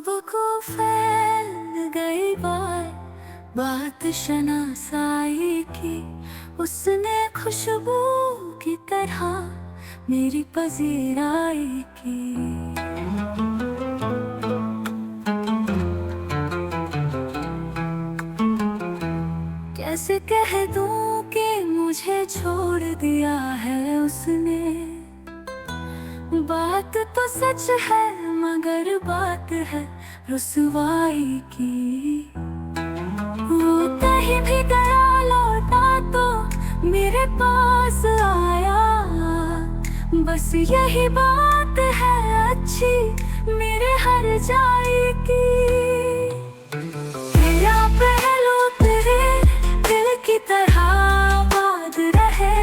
सुबह को फैल गई बात शनासाई की। उसने खुशबू की तरह मेरी पजीराई की। कैसे कह दूं कि मुझे छोड़ दिया है उसने। बात तो सच है मगर बात है रुसवाई की। वो कहीं भी गया लौटा तो मेरे पास आया। बस यही बात है अच्छी मेरे हर जाई की। तेरा पहलू तेरे दिल की तरह आबाद रहे।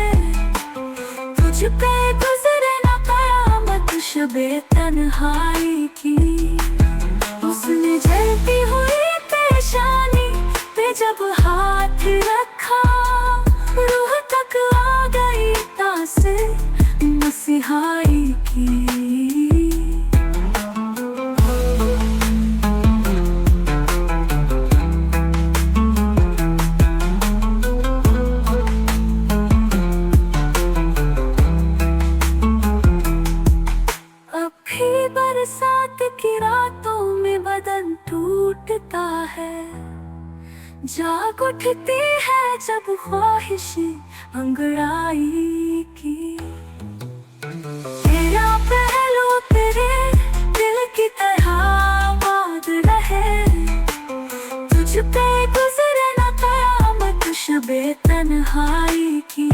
तुझ पे गुजरे ना कयामत शबे तन्हाई की। उसने जलती हुई पेशानी पे जब हाथ रखा, रूह तक आ गई तासीर मसीहाई की। बरसात की रातों में बदन टूटता है। जाग उठती है जब ख्वाहिशें अंगड़ाई की। तेरा पहलू तेरे दिल की तरह आबाद रहे। तुझ पे गुजरे ना कयामत शबे तन्हाई की।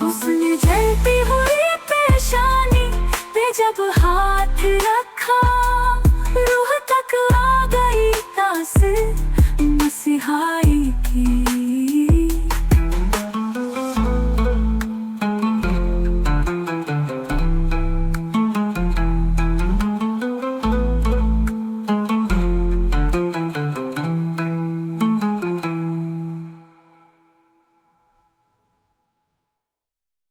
उसने जलती हुई पेशानी पे जब हाथ रखा,